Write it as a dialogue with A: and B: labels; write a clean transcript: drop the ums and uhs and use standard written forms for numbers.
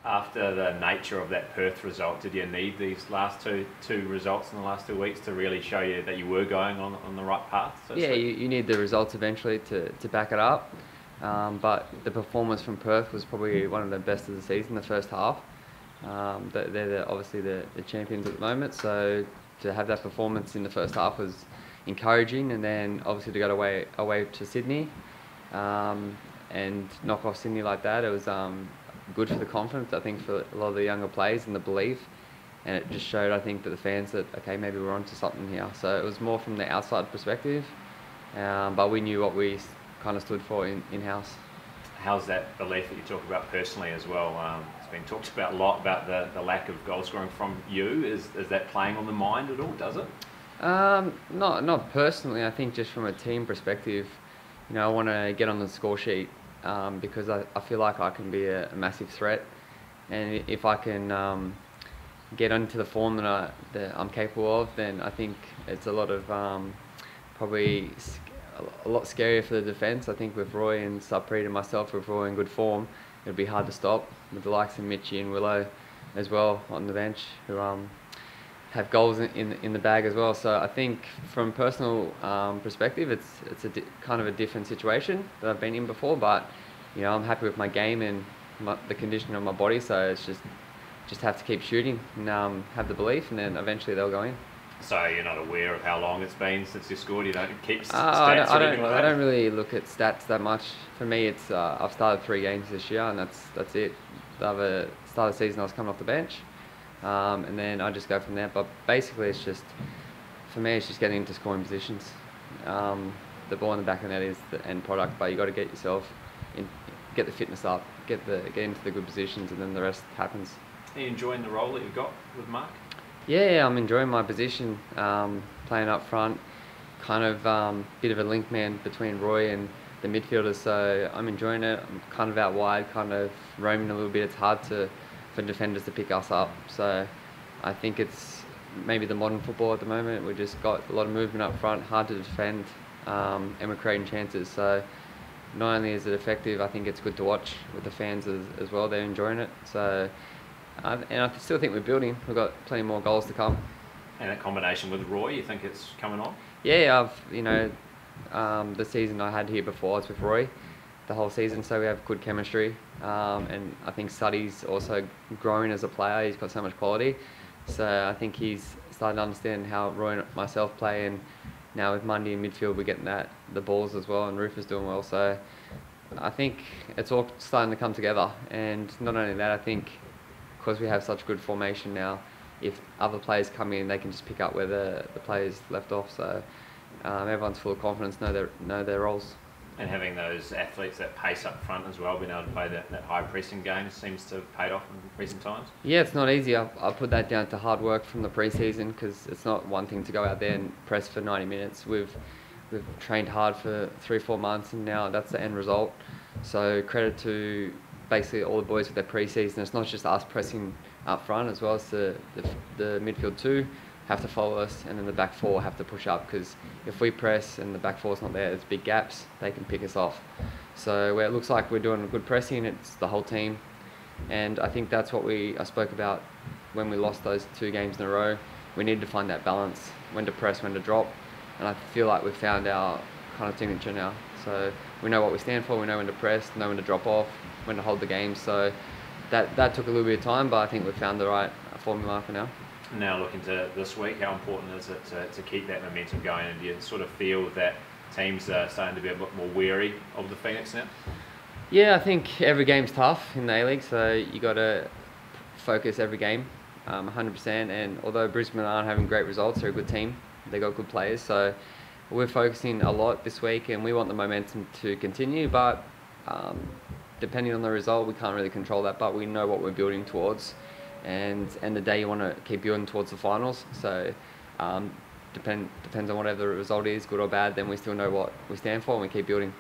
A: After the nature of that Perth result, did you need these last two results in the last 2 weeks to really show you that you were going on the right path? So
B: Yeah, you need the results eventually to back it up. But the performance from Perth was probably one of the best of the season, the first half. They're obviously the champions at the moment, so to have that performance in the first half was encouraging, and then obviously to go away to Sydney and knock off Sydney like that, it was good for the confidence, I think, for a lot of the younger players and the belief, and it just showed, I think, to the fans that, okay, maybe we're onto something here. So it was more from the outside perspective, but we knew what we kind of stood for in-house.
A: How's that belief that you talk about personally as well? It's been talked about a lot about the lack of goal scoring from you. Is that playing on the mind at all, does it?
B: Not personally. I think just from a team perspective, I want to get on the score sheet because I feel like I can be a massive threat, and if I can get into the form that I'm capable of, then I think it's a lot of probably a lot scarier for the defence. I think with Roy and Subpreet and myself, with Roy in good form, it'd be hard to stop with the likes of Mitchie and Willow as well on the bench, who have goals in the bag as well. So I think from personal perspective, it's kind of a different situation that I've been in before, but I'm happy with my game and the condition of my body, so it's just have to keep shooting and have the belief, and then eventually they'll go in.
A: So you're not aware of how long it's been since you scored? You don't keep stats
B: I
A: or anything like that?
B: don't really look at stats that much. For me, it's I've started 3 games this year, and that's it. The start of the season, I was coming off the bench, and then I just go from there. But basically, it's just, for me, it's just getting into scoring positions. The ball in the back of the net is the end product, but you got to get yourself in, get the fitness up, get into the good positions, and then the rest happens.
A: Are you enjoying the role that you've got with Mark?
B: Yeah, I'm enjoying my position, playing up front, kind of bit of a link man between Roy and the midfielders, so I'm enjoying it. I'm kind of out wide, kind of roaming a little bit. It's hard for defenders to pick us up, so I think it's maybe the modern football at the moment. We've just got a lot of movement up front, hard to defend, and we're creating chances. So not only is it effective, I think it's good to watch with the fans as well. They're enjoying it. So. And I still think we're building. We've got plenty more goals to come.
A: And that combination with Roy, you think it's coming on?
B: Yeah, the season I had here before was with Roy, the whole season, so we have good chemistry. And I think Suddy's also growing as a player. He's got so much quality. So I think he's starting to understand how Roy and myself play, and now with Mundy in midfield, we're getting the balls as well, and Rufus doing well. So I think it's all starting to come together. And not only that, I think, because we have such good formation now, if other players come in, they can just pick up where the players left off. So everyone's full of confidence, know their roles.
A: And having those athletes that pace up front as well, being able to play that high pressing game, seems to have paid off in recent times.
B: Yeah, it's not easy. I put that down to hard work from the pre-season, because it's not one thing to go out there and press for 90 minutes. We've trained hard for 3-4 months, and now that's the end result. So credit to basically all the boys with their pre-season. It's not just us pressing up front, as well as the midfield 2 have to follow us, and then the back 4 have to push up, because if we press and the back 4's not there, there's big gaps, they can pick us off. So where it looks like we're doing good pressing, it's the whole team. And I think that's what I spoke about when we lost those 2 games in a row. We needed to find that balance, when to press, when to drop, and I feel like we've found our kind of signature now. So we know what we stand for, we know when to press, know when to drop off, when to hold the game. So that took a little bit of time, but I think we've found the right formula for now.
A: Now looking to this week, how important is it to keep that momentum going? And do you sort of feel that teams are starting to be a bit more wary of the Phoenix now?
B: Yeah, I think every game's tough in the A-League, so you got to focus every game 100%. And although Brisbane aren't having great results, they're a good team. They got good players, so we're focusing a lot this week, and we want the momentum to continue. But depending on the result, we can't really control that, but we know what we're building towards. And end of the day, you want to keep building towards the finals. So depends on whatever the result is, good or bad, then we still know what we stand for, and we keep building.